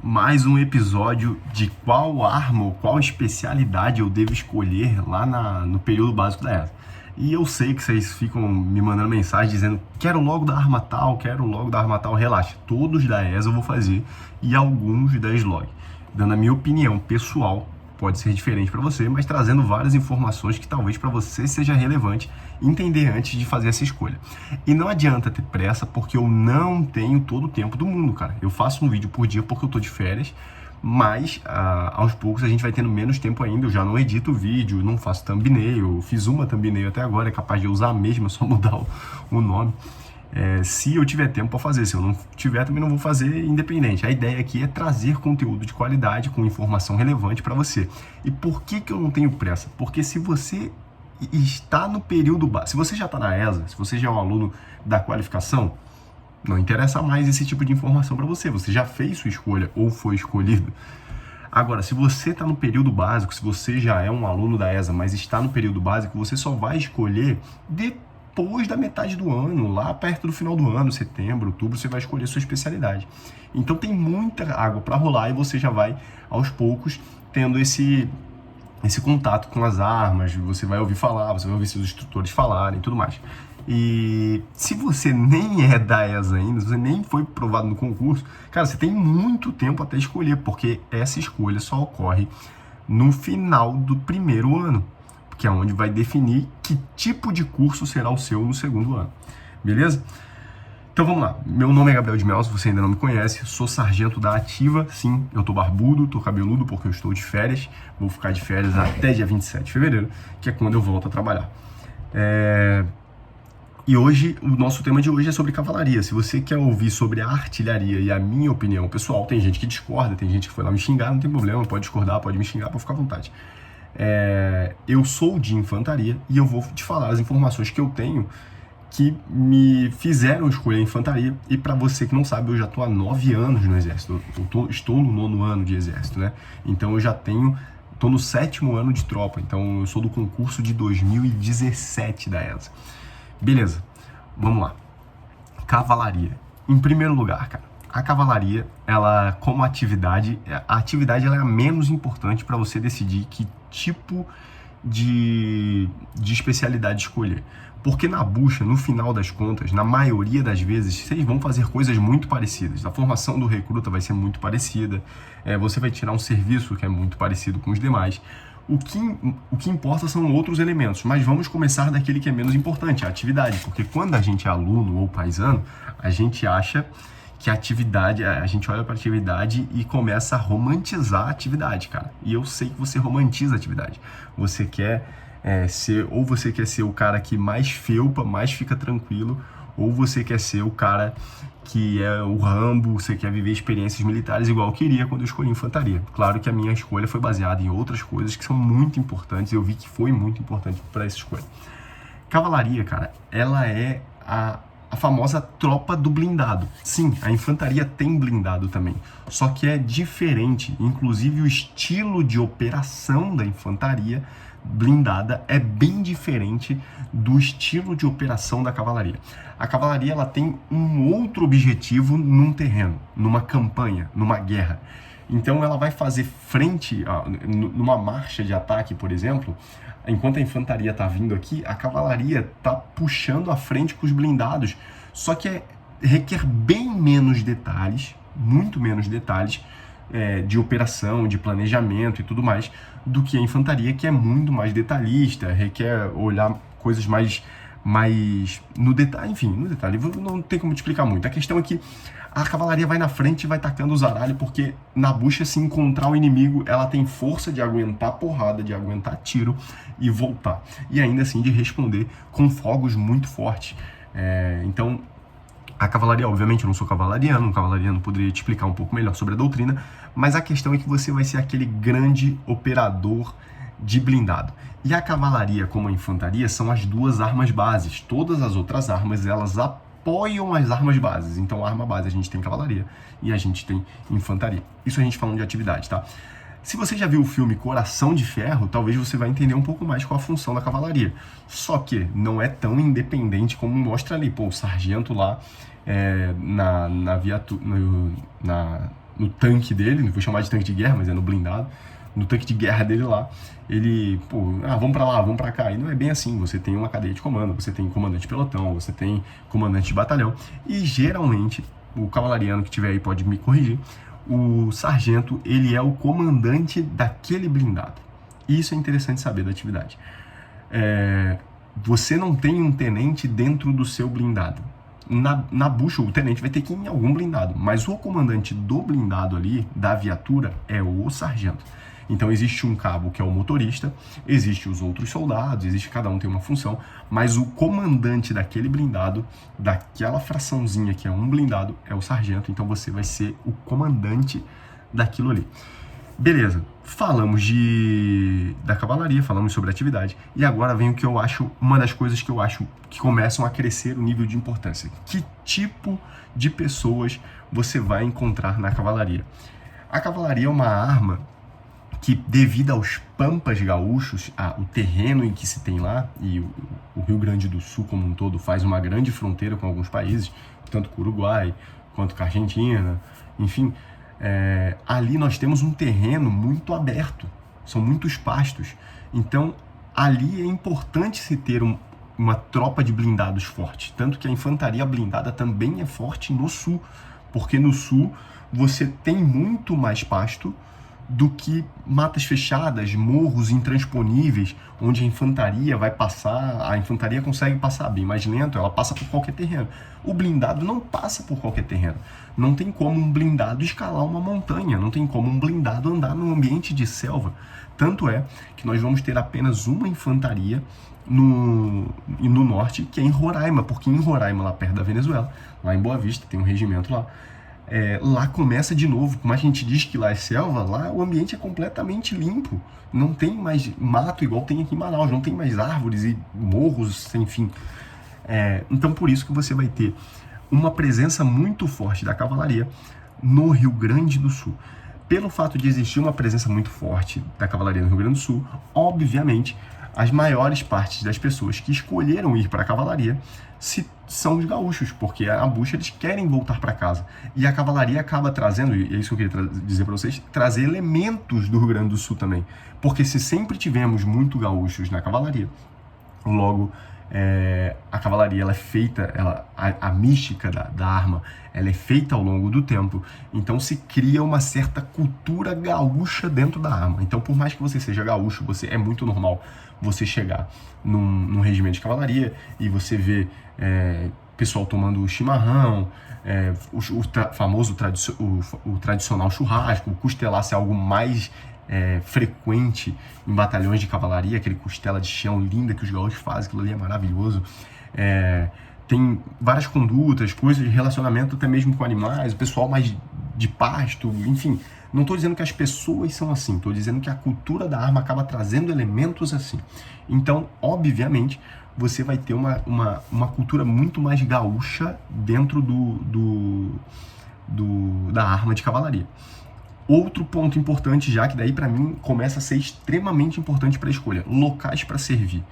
mais um episódio de qual arma ou qual especialidade eu devo escolher lá no período básico da ESA. E eu sei que vocês ficam me mandando mensagem dizendo quero logo da arma tal, relaxa, todos da ESA eu vou fazer e alguns da SLOG. Dando a minha opinião pessoal, pode ser diferente para você, mas trazendo várias informações que talvez para você seja relevante entender antes de fazer essa escolha. E não adianta ter pressa, porque eu não tenho todo o tempo do mundo, cara. Eu faço um vídeo por dia porque eu tô de férias, mas aos poucos a gente vai tendo menos tempo ainda. Eu já não edito o vídeo, não faço thumbnail, fiz uma thumbnail até agora, é capaz de eu usar a mesma, só mudar o nome. Se eu tiver tempo para fazer, se eu não tiver, também não vou fazer independente. A ideia aqui é trazer conteúdo de qualidade, com informação relevante para você. E por que eu não tenho pressa? Porque se você está no período básico, se você já está na ESA, se você já é um aluno da qualificação, não interessa mais esse tipo de informação para você. Você já fez sua escolha ou foi escolhido. Agora, se você está no período básico, se você já é um aluno da ESA, mas está no período básico, você só vai escolher depois da metade do ano, lá perto do final do ano, setembro, outubro, você vai escolher sua especialidade. Então tem muita água para rolar e você já vai, aos poucos, tendo esse contato com as armas, você vai ouvir falar, você vai ouvir seus instrutores falarem e tudo mais. E se você nem é da ESA ainda, se você nem foi provado no concurso, cara, você tem muito tempo até escolher, porque essa escolha só ocorre no final do primeiro ano, que é onde vai definir que tipo de curso será o seu no segundo ano, beleza? Então vamos lá, meu nome é Gabriel de Mel, se você ainda não me conhece, sou sargento da Ativa, sim, eu tô barbudo, tô cabeludo porque eu estou de férias, vou ficar de férias até dia 27 de fevereiro, que é quando eu volto a trabalhar. E hoje, o nosso tema de hoje é sobre cavalaria. Se você quer ouvir sobre a artilharia e a minha opinião pessoal, tem gente que discorda, tem gente que foi lá me xingar, não tem problema, pode discordar, pode me xingar, pode ficar à vontade. Eu sou de infantaria e eu vou te falar as informações que eu tenho que me fizeram escolher a infantaria. E para você que não sabe, eu já estou há 9 anos no exército, estou no 9º ano de exército, né? Então eu já estou no 7º ano de tropa, então eu sou do concurso de 2017 da ESA. Beleza, vamos lá. Cavalaria. Em primeiro lugar, cara, a cavalaria, ela como atividade, a atividade ela é a menos importante para você decidir que tipo de especialidade escolher. Porque na bucha, no final das contas, na maioria das vezes, vocês vão fazer coisas muito parecidas. A formação do recruta vai ser muito parecida, você vai tirar um serviço que é muito parecido com os demais. O que importa são outros elementos, mas vamos começar daquele que é menos importante, a atividade. Porque quando a gente é aluno ou paisano, a gente acha que a atividade, a gente olha para a atividade e começa a romantizar a atividade, cara. E eu sei que você romantiza a atividade. Você quer você quer ser o cara que mais felpa, mais fica tranquilo, ou você quer ser o cara que é o Rambo, você quer viver experiências militares igual eu queria quando eu escolhi infantaria. Claro que a minha escolha foi baseada em outras coisas que são muito importantes, eu vi que foi muito importante para essa escolha. Cavalaria, cara, ela é a famosa tropa do blindado. Sim, a infantaria tem blindado também, só que é diferente, inclusive o estilo de operação da infantaria blindada é bem diferente do estilo de operação da cavalaria. A cavalaria ela tem um outro objetivo num terreno, numa campanha, numa guerra. Então ela vai fazer frente, numa marcha de ataque, por exemplo, enquanto a infantaria está vindo aqui, a cavalaria está puxando à frente com os blindados, só que requer bem menos detalhes, muito menos detalhes, de operação, de planejamento e tudo mais, do que a infantaria, que é muito mais detalhista, requer olhar coisas mais no detalhe, enfim, no detalhe, não tem como te explicar muito. A questão é que a cavalaria vai na frente e vai tacando o zaralho, porque na bucha, se encontrar o inimigo, ela tem força de aguentar porrada, de aguentar tiro e voltar. E ainda assim de responder com fogos muito fortes. Então, a cavalaria, obviamente, eu não sou cavalariano, um cavalariano poderia te explicar um pouco melhor sobre a doutrina, mas a questão é que você vai ser aquele grande operador de blindado. E a cavalaria, como a infantaria, são as duas armas bases. Todas as outras armas, elas apoiam as armas bases. Então, a arma base, a gente tem cavalaria e a gente tem infantaria. Isso a gente falando de atividade, tá? Se você já viu o filme Coração de Ferro, talvez você vai entender um pouco mais qual a função da cavalaria. Só que não é tão independente como mostra ali. Pô, o sargento lá no tanque dele, não vou chamar de tanque de guerra, mas é no blindado, no tanque de guerra dele lá, ele, vamos pra lá, vamos pra cá. E não é bem assim, você tem uma cadeia de comando, você tem comandante de pelotão, você tem comandante de batalhão, e geralmente, o cavalariano que tiver aí pode me corrigir, o sargento, ele é o comandante daquele blindado. Isso é interessante saber da atividade. Você não tem um tenente dentro do seu blindado. Na bucha, o tenente vai ter que ir em algum blindado, mas o comandante do blindado ali, da viatura, é o sargento. Então existe um cabo que é o motorista, existe os outros soldados, cada um tem uma função, mas o comandante daquele blindado, daquela fraçãozinha que é um blindado, é o sargento. Então você vai ser o comandante daquilo ali. Beleza, falamos da cavalaria, falamos sobre a atividade, e agora vem o que eu acho, uma das coisas que eu acho que começam a crescer o nível de importância. Que tipo de pessoas você vai encontrar na cavalaria? A cavalaria é uma arma que, devido aos pampas gaúchos, o terreno em que se tem lá, e o Rio Grande do Sul como um todo faz uma grande fronteira com alguns países, tanto com o Uruguai quanto com a Argentina, enfim, ali nós temos um terreno muito aberto, são muitos pastos, então ali é importante se ter uma tropa de blindados forte, tanto que a infantaria blindada também é forte no sul, porque no sul você tem muito mais pasto do que matas fechadas, morros intransponíveis, onde a infantaria vai passar, a infantaria consegue passar bem mais lento, ela passa por qualquer terreno. O blindado não passa por qualquer terreno. Não tem como um blindado escalar uma montanha, não tem como um blindado andar num ambiente de selva. Tanto é que nós vamos ter apenas uma infantaria no norte, que é em Roraima, porque em Roraima, lá perto da Venezuela, lá em Boa Vista, tem um regimento lá, lá começa de novo. Como a gente diz que lá é selva, lá o ambiente é completamente limpo. Não tem mais mato igual tem aqui em Manaus, não tem mais árvores e morros sem fim. Então por isso que você vai ter uma presença muito forte da cavalaria no Rio Grande do Sul. Pelo fato de existir uma presença muito forte da cavalaria no Rio Grande do Sul, obviamente, as maiores partes das pessoas que escolheram ir para a cavalaria são os gaúchos, porque a bucha eles querem voltar para casa. E a cavalaria acaba trazendo, e é isso que eu queria dizer para vocês, trazer elementos do Rio Grande do Sul também. Porque se sempre tivemos muito gaúchos na cavalaria, logo a cavalaria ela é feita, a mística da arma, ela é feita ao longo do tempo, então se cria uma certa cultura gaúcha dentro da arma. Então por mais que você seja gaúcho, é muito normal você chegar num regimento de cavalaria e você vê pessoal tomando chimarrão, o tradicional churrasco, o costelar ser algo mais frequente em batalhões de cavalaria, aquele costela de chão linda que os gaúchos fazem, aquilo ali é maravilhoso. Tem várias condutas, coisas de relacionamento até mesmo com animais, o pessoal mais de pasto, enfim. Não estou dizendo que as pessoas são assim, estou dizendo que a cultura da arma acaba trazendo elementos assim. Então, obviamente, você vai ter uma cultura muito mais gaúcha dentro da arma de cavalaria. Outro ponto importante, já que daí para mim começa a ser extremamente importante para a escolha, locais para servir.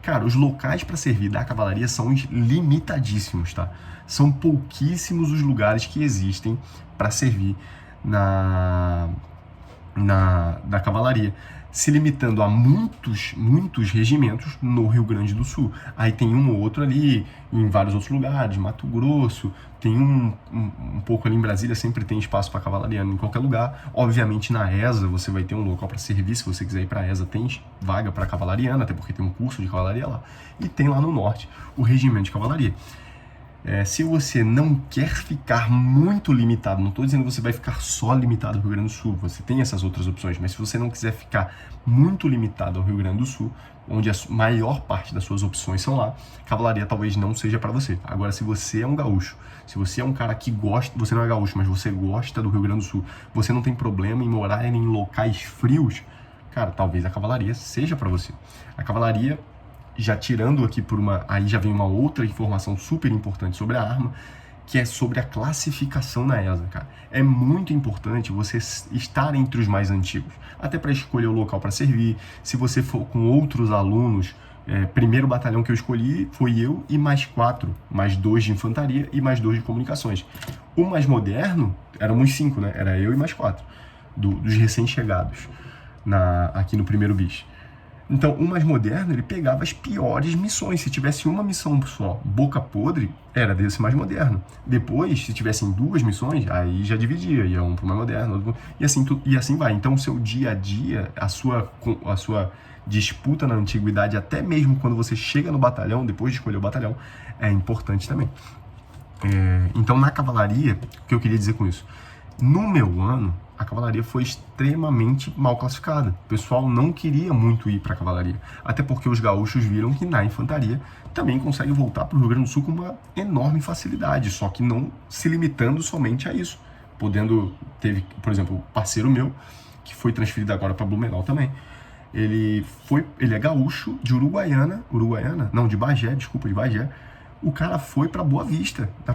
Cara, os locais para servir da cavalaria são limitadíssimos, tá? São pouquíssimos os lugares que existem para servir da cavalaria, se limitando a muitos regimentos no Rio Grande do Sul. Aí tem um ou outro ali, em vários outros lugares, Mato Grosso, tem um pouco ali em Brasília, sempre tem espaço para cavalariano em qualquer lugar. Obviamente na ESA você vai ter um local para servir, se você quiser ir para a ESA tem vaga para cavalariano, até porque tem um curso de cavalaria lá. E tem lá no norte o regimento de cavalaria. Se você não quer ficar muito limitado, não estou dizendo que você vai ficar só limitado ao Rio Grande do Sul, você tem essas outras opções, mas se você não quiser ficar muito limitado ao Rio Grande do Sul, onde a maior parte das suas opções são lá, cavalaria talvez não seja para você. Agora, se você é um gaúcho, se você é um cara que gosta, você não é gaúcho, mas você gosta do Rio Grande do Sul, você não tem problema em morar em locais frios, cara, talvez a cavalaria seja para você. A cavalaria, já tirando aqui aí já vem uma outra informação super importante sobre a arma, que é sobre a classificação na ESA, cara. É muito importante você estar entre os mais antigos, até para escolher o local para servir. Se você for com outros alunos Primeiro batalhão que eu escolhi foi eu e mais 4, mais 2 de infantaria e mais 2 de comunicações. O mais moderno, éramos 5, né? Era eu e mais 4, dos recém-chegados aqui no primeiro bis. Então, o mais moderno, ele pegava as piores missões. Se tivesse uma missão só, boca podre, era desse mais moderno. Depois, se tivessem 2 missões, aí já dividia, ia um pro mais moderno, outro pro... e assim vai. Então, o seu dia a dia, a sua disputa na antiguidade, até mesmo quando você chega no batalhão, depois de escolher o batalhão, é importante também. Então, na cavalaria, o que eu queria dizer com isso? No meu ano, a cavalaria foi extremamente mal classificada. O pessoal não queria muito ir para a cavalaria, até porque os gaúchos viram que na infantaria também consegue voltar para o Rio Grande do Sul com uma enorme facilidade, só que não se limitando somente a isso. Teve, por exemplo, um parceiro meu, que foi transferido agora para Blumenau também, ele é gaúcho de de Bagé, de Bagé. O cara foi para Boa Vista, na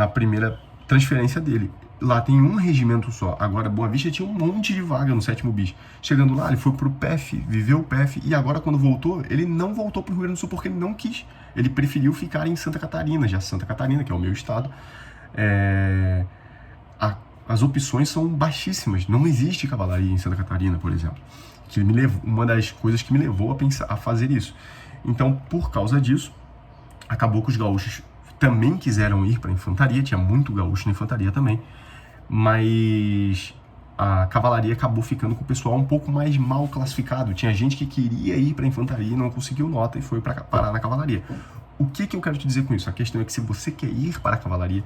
primeira transferência dele. Lá tem um regimento só. Agora, Boa Vista tinha um monte de vaga no 7º bis. Chegando lá, ele foi pro PF, viveu o PF, e agora, quando voltou, ele não voltou pro Rio Grande do Sul porque ele não quis. Ele preferiu ficar em Santa Catarina, já Santa Catarina, que é o meu estado. As opções são baixíssimas. Não existe cavalaria em Santa Catarina, por exemplo. Uma das coisas que me levou a fazer isso. Então, por causa disso, acabou que os gaúchos também quiseram ir para a infantaria, tinha muito gaúcho na infantaria também, mas a cavalaria acabou ficando com o pessoal um pouco mais mal classificado. Tinha gente que queria ir para a infantaria e não conseguiu nota e foi parar na cavalaria. O que eu quero te dizer com isso? A questão é que se você quer ir para a cavalaria,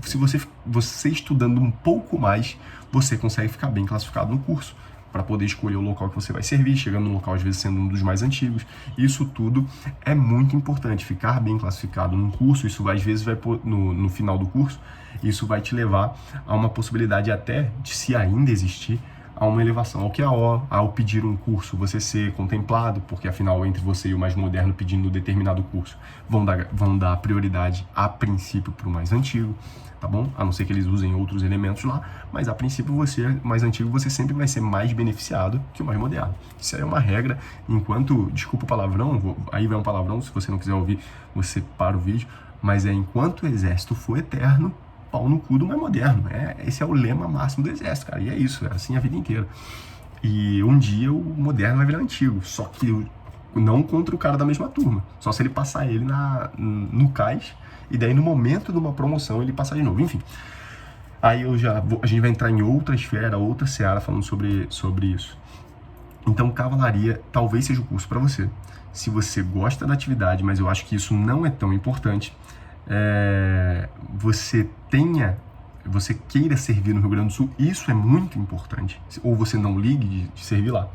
se você estudando um pouco mais, você consegue ficar bem classificado no curso, para poder escolher o local que você vai servir, chegando no local às vezes sendo um dos mais antigos. Isso tudo é muito importante, ficar bem classificado num curso. Isso às vezes vai no final do curso, isso vai te levar a uma possibilidade até de, se ainda existir, a uma elevação ao QAO, ao pedir um curso, você ser contemplado, porque afinal entre você e o mais moderno pedindo determinado curso, vão dar prioridade a princípio para o mais antigo, tá bom? A não ser que eles usem outros elementos lá, mas a princípio você, mais antigo, você sempre vai ser mais beneficiado que o mais moderno. Isso aí é uma regra, desculpa o palavrão, aí vai um palavrão, se você não quiser ouvir, você para o vídeo, mas enquanto o exército for eterno, pau no cu do mais moderno. Esse é o lema máximo do exército, cara, e é isso, é assim a vida inteira. E um dia o moderno vai virar antigo, só que não contra o cara da mesma turma, só se ele passar ele no cais, e daí no momento de uma promoção ele passar de novo, enfim. Aí a gente vai entrar em outra esfera, outra seara falando sobre isso. Então, cavalaria talvez seja o curso para você. Se você gosta da atividade, mas eu acho que isso não é tão importante, você queira servir no Rio Grande do Sul, isso é muito importante. Ou você não ligue de servir lá.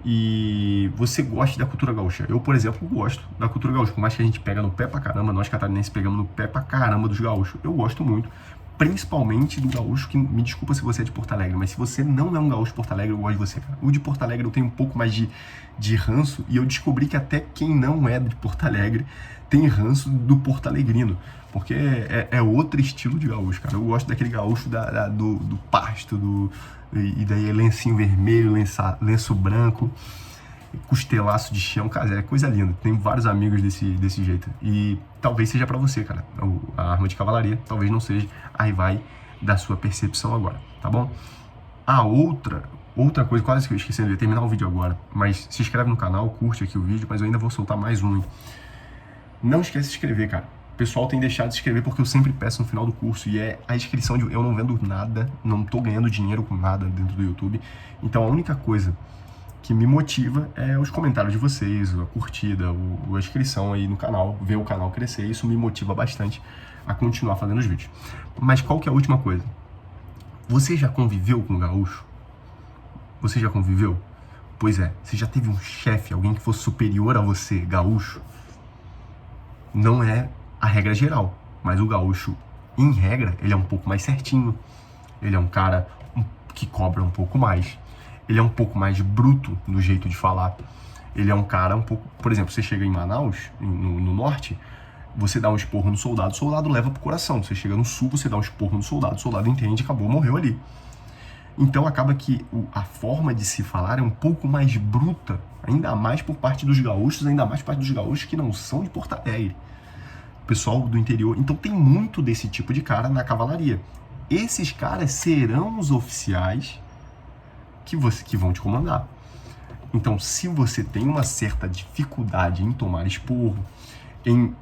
E você gosta da cultura gaúcha. Eu, por exemplo, gosto da cultura gaúcha. Por mais que a gente pega no pé pra caramba, nós catarinenses pegamos no pé pra caramba dos gaúchos. Eu gosto muito, principalmente do gaúcho, que me desculpa se você é de Porto Alegre, mas se você não é um gaúcho de Porto Alegre, eu gosto de você, cara. O de Porto Alegre eu tenho um pouco mais de ranço, e eu descobri que até quem não é de Porto Alegre tem ranço do porto-alegrino, porque é outro estilo de gaúcho, cara. Eu gosto daquele gaúcho do pasto, e daí é lencinho vermelho, lenço branco, costelaço de chão, cara, é coisa linda. Tenho vários amigos desse jeito, e talvez seja pra você, cara. A arma de cavalaria talvez não seja, aí vai da sua percepção agora, tá bom? A outra coisa, quase que eu esqueci de terminar o vídeo agora, mas se inscreve no canal, curte aqui o vídeo, mas eu ainda vou soltar mais um. Não esquece de se inscrever, cara. O pessoal tem deixado de se inscrever porque eu sempre peço no final do curso, e a inscrição eu não vendo nada, não tô ganhando dinheiro com nada dentro do YouTube. Então a única coisa que me motiva é os comentários de vocês, a curtida, a inscrição aí no canal, ver o canal crescer. Isso me motiva bastante a continuar fazendo os vídeos. Mas qual que é a última coisa? Você já conviveu com um gaúcho? Você já conviveu? Pois é, você já teve um chefe, alguém que fosse superior a você, gaúcho? Não é a regra geral, mas o gaúcho, em regra, ele é um pouco mais certinho, ele é um cara que cobra um pouco mais, ele é um pouco mais bruto no jeito de falar, ele é um cara um pouco... Por exemplo, você chega em Manaus, no norte, você dá um esporro no soldado, o soldado leva pro coração. Você chega no sul, você dá um esporro no soldado, o soldado entende, acabou, morreu ali. Então acaba que a forma de se falar é um pouco mais bruta, ainda mais por parte dos gaúchos, ainda mais por parte dos gaúchos que não são de Porto Alegre, pessoal do interior. Então tem muito desse tipo de cara na cavalaria. Esses caras serão os oficiais que vão te comandar. Então, se você tem uma certa dificuldade em tomar esporro, em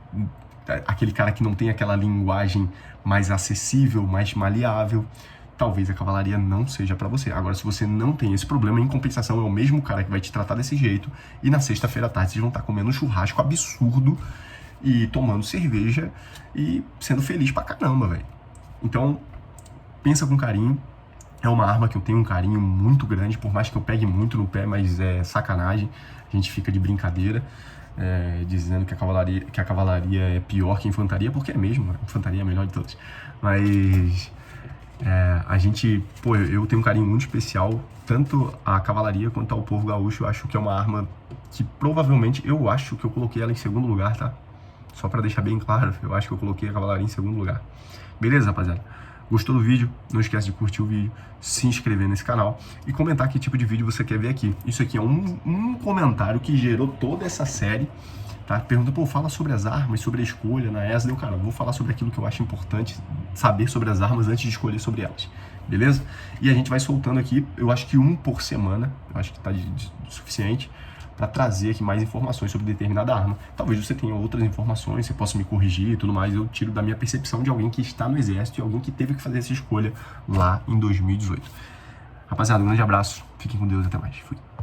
aquele cara que não tem aquela linguagem mais acessível, mais maleável, talvez a cavalaria não seja para você. Agora, se você não tem esse problema, em compensação, é o mesmo cara que vai te tratar desse jeito, e na sexta-feira à tarde vocês vão estar comendo um churrasco absurdo e tomando cerveja e sendo feliz pra caramba, velho. Então, pensa com carinho. É uma arma que eu tenho um carinho muito grande, por mais que eu pegue muito no pé, mas é sacanagem. A gente fica de brincadeira, dizendo que a cavalaria é pior que a infantaria, porque é mesmo, a infantaria é a melhor de todas. Mas a gente, eu tenho um carinho muito especial, tanto à cavalaria quanto ao povo gaúcho. Eu acho que é uma arma que provavelmente, eu acho que eu coloquei ela em segundo lugar, tá? Só pra deixar bem claro, eu acho que eu coloquei a cavalaria em segundo lugar. Beleza, rapaziada? Gostou do vídeo? Não esquece de curtir o vídeo, se inscrever nesse canal e comentar que tipo de vídeo você quer ver aqui. Isso aqui é um comentário que gerou toda essa série, tá? Pergunta, fala sobre as armas, sobre a escolha na ESA. Cara, vou falar sobre aquilo que eu acho importante saber sobre as armas antes de escolher sobre elas, beleza? E a gente vai soltando aqui, eu acho que um por semana, eu acho que tá de suficiente para trazer aqui mais informações sobre determinada arma. Talvez você tenha outras informações, você possa me corrigir e tudo mais. Eu tiro da minha percepção de alguém que está no exército e alguém que teve que fazer essa escolha lá em 2018. Rapaziada, um grande abraço, fiquem com Deus, até mais. Fui.